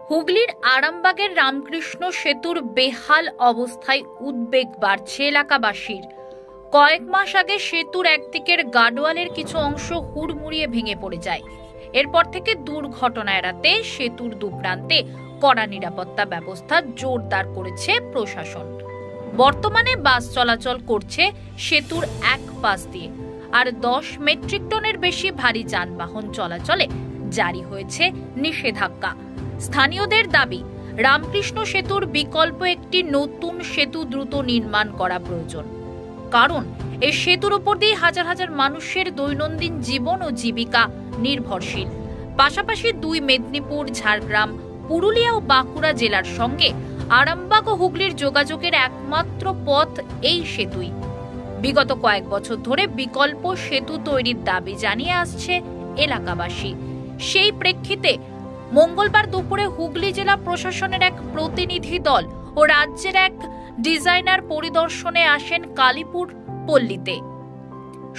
হুগলির আরামবাগের রামকৃষ্ণ সেতুর বেহাল অবস্থায় উদ্বেগ বাড়ছে এলাকাবাসীর। কয়েক মাস আগে সেতুর একদিকের গার্ডওয়ালের কিছু অংশ হুড়মুড়িয়ে ভেঙে পড়ে যায়। এরপর থেকে দুর্ঘটনা এড়াতে সেতুর দুপ্রান্তে কড়া নিরাপত্তা ব্যবস্থা জোরদার করেছে প্রশাসন। বর্তমানে বাস চলাচল করছে সেতুর এক পাশ দিয়ে, আর 10 মেট্রিক টনের বেশি ভারী যানবাহন চলাচলে জারি হয়েছে নিষেধাজ্ঞা। স্থানীয়দের দাবি, রামকৃষ্ণ সেতুর বিকল্প একটি নতুন সেতু দ্রুত নির্মাণ করা প্রয়োজন। কারণ এই সেতুর উপর দিয়ে হাজার হাজার মানুষের দৈনন্দিন জীবন ও জীবিকা নির্ভরশীল। পাশাপাশি 2 মেদিনীপুর, ঝাড়গ্রাম, পুরুলিয়া ও বাঁকুড়া জেলার সঙ্গে আরামবাগ ও হুগলির যোগাযোগের একমাত্র পথ এই সেতুই। বিগত কয়েক বছর ধরে বিকল্প সেতু তৈরির দাবি জানিয়ে আসছে এলাকাবাসী। সেই প্রেক্ষিতে মঙ্গলবার দুপুরে হুগলি জেলা প্রশাসনের এক প্রতিনিধি দল ও রাজ্যের এক ডিজাইনার পরিদর্শনে আসেন কালীপুর পল্লীতে।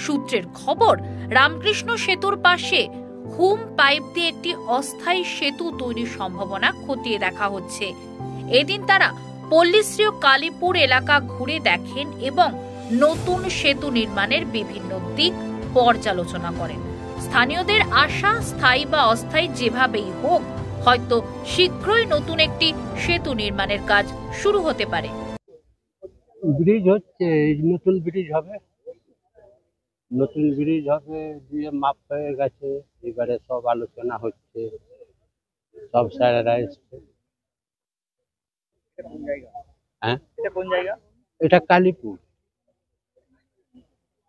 সূত্রের খবর, রামকৃষ্ণ সেতুর পাশে হুম পাইপ দিয়ে একটি অস্থায়ী সেতু তৈরির সম্ভাবনা খতিয়ে দেখা হচ্ছে। এদিন তারা পল্লীশ্রী ও কালীপুর এলাকা ঘুরে দেখেন এবং নতুন সেতু নির্মাণের বিভিন্ন দিক পর্যালোচনা করেন। স্থানীয়দের আশা, স্থায়ী বা অস্থায়ী যেভাবেই হোক, হয়তো শীঘ্রই নতুন একটি সেতু নির্মাণের কাজ শুরু হতে পারে। ব্রিজ হচ্ছে, নতুন ব্রিজ হবে, নতুন ব্রিজ হবে দিয়ে মাপ হয়ে গেছে। এবারে সব আলোচনা হচ্ছে, সব স্যারেরা এসছে। হ্যাঁ, এটা কোন জায়গা? এটা কালীপুর।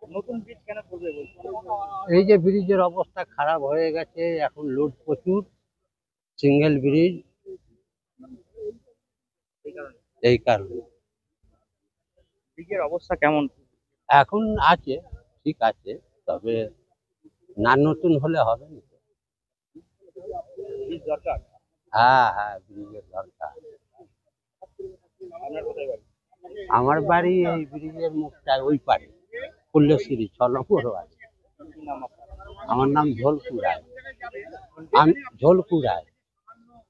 নতুন ব্রিজ কেন করবে বলছো? এই যে ব্রিজের অবস্থা খারাপ হয়ে গেছে, এখন লোড প্রচুর, সিঙ্গেল ব্রিজ, এই কারণে। ব্রিজের অবস্থা কেমন? এখন আছে, ঠিক আছে, তবে না নতুন হলে হবে না। ব্রিজ দরকার। হ্যাঁ হ্যাঁ, ব্রিজের দরকার। আপনার কোথায় বাড়ি? আমার বাড়ি এই ব্রিজের মুখটা ওই পারে, ফুল্লশ্রী 6 নম্বর বাড়ি। কি নাম আপনার? আমার নাম ঝোলকু রায়। আমি ঝোলকু রায়।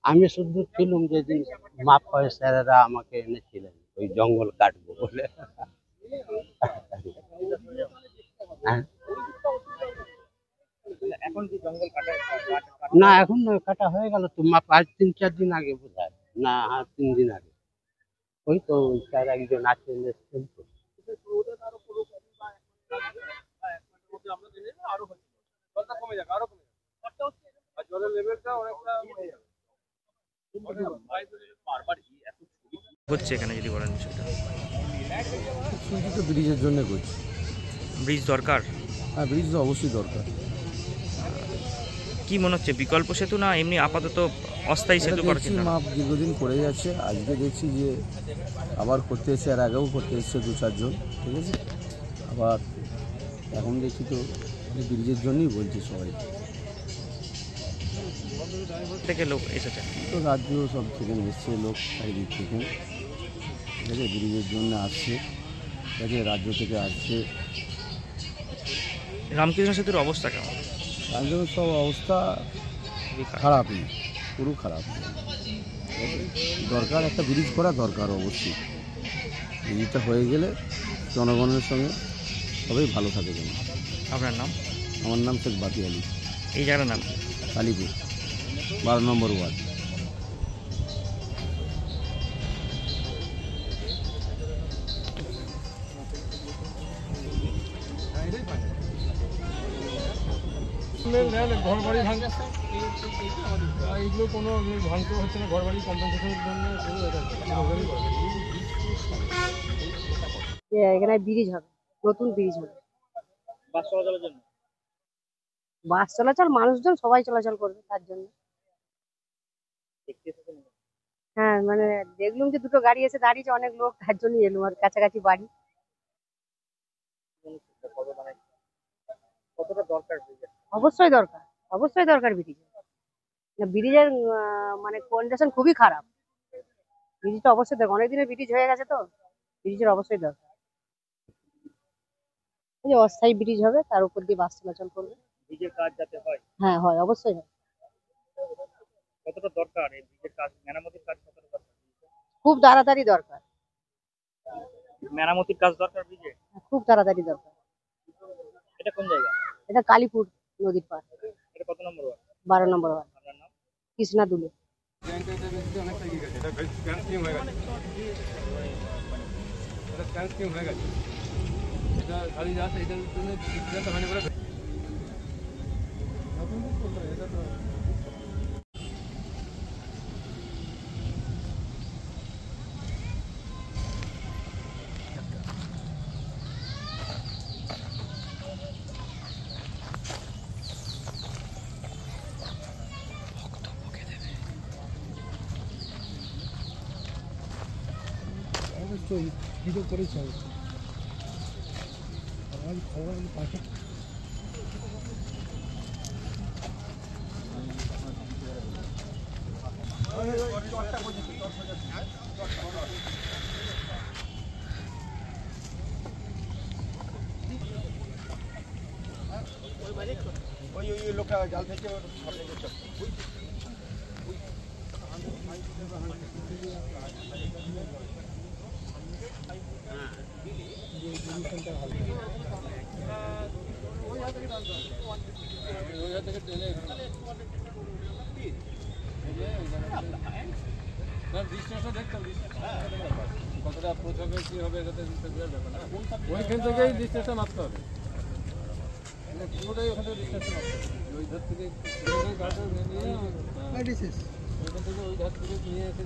আমি শুধু ছিলাম যেদিন মাপ হয় স্যারেরা আমাকে এনেছিলেন ওই জঙ্গল কাটবো বলে। হ্যাঁ, এখন কি জঙ্গল কাটা? না এখন নয়, কাটা হয়ে গেল তো, মাপ আজ 3-4 দিন আগে বোধ হয়, না 3 দিন আগে। ওই তো ওই স্যার একজন আছেন, এসছেন তো। হচ্ছে এখানে যদি বলেন বিষয়টা। শুধু তো ব্রিজের জন্য করছি। ব্রিজ দরকার। হ্যাঁ, ব্রিজ তো অবশ্যই দরকার। কি মনে হচ্ছে, বিকল্প সেতু না এমনি আপাতত অস্থায়ী সেতু করার দেখছি চিন্তা? মাপ দীর্ঘদিন পড়ে যাচ্ছে, আজকে দেখছি যে আবার করতে এসছে, আর আগেও করতে এসছে 2-4 জন, ঠিক আছে। আবার এখন দেখছি তো ব্রিজের জন্যই বলছে সবাই, থেকে লোক এসেছে। তো রাজ্য সব থেকে এসছে লোক চারিদিক থেকে, ঠিক আছে, ব্রিজের জন্য আসছে, ঠিক আছে, রাজ্য থেকে আসছে। রামকৃষ্ণ সেতুর অবস্থা কেমন? রাজ্যের সব অবস্থা খুবই খারাপ। খারাপই, পুরো খারাপ। দরকার, একটা ব্রিজ করা দরকার অবশ্যই। ব্রিজটা হয়ে গেলে জনগণের সঙ্গে সবাই ভালো থাকে যেন। আপনার নাম? আমার নাম শেখ বাতি আলী। এই জায়গার নাম? কালীপুর 12 নম্বর ওয়ার্ড। ঘর বাড়ি ভাঙছে, এইগুলো কোনো ভাঙতে হচ্ছে না, ঘর বাড়ি কম্পেনসেশনের জন্য এখানে ব্রিজ হবে, নতুন ব্রিজ হবে। বাস চলাচলের জন্য? বাস চলাচল, মানুষজন সবাই চলাচল করবে তার জন্য। হ্যাঁ, মানে দেখলাম যে 2টো গাড়ি এসে দাঁড়িয়েছে, অনেক লোক, তার জন্য এলো, আর কাছাকাছি বাড়ি। কতটা দরকার? অবশ্যই দরকার, অবশ্যই দরকার ব্রিজ। ব্রিজের মানে কন্ডিশন খুবই খারাপ। ব্রিজটা অবশ্যই দরকার, অনেকদিনের ব্রিজ হয়ে গেছে তো, ব্রিজের অবশ্যই দরকার। এই যে অস্থায়ী ব্রিজ হবে, তার উপর দিয়ে বাস চলাচল করবে। ব্রিজের কাজ যাতে হয়। হ্যাঁ হয়, অবশ্যই হয়। কতটা দরকার এই ব্রিজের কাজ? খুব তাড়াতাড়ি দরকার, মেরামতির কাজ দরকার ব্রিজে। খুব তাড়াতাড়ি দরকার। এটা কোন জায়গা? এটা কালীপুর নদীর পার, এটা কত নম্বর ওয়ার্ড? 12 নম্বর ওয়ার্ড, আপনার নাম? কৃষ্ণা দুলে। অবশ্যই কি তো করেছে আমার খবর পাশে ওই লোকটা জাল থেকে কতটা অ্যাপ্রোচ হবে কি হবে এটাতে ব্যাপার না, ওইখান থেকেই ডিস্টেন্সটা মাপতে হবে, পুরোটাই ওখান থেকে ডিস্টেন্সটা মাপতে হবে, ওই ধার থেকে ওইখান থেকে ওই ধার থেকে নিয়ে এসে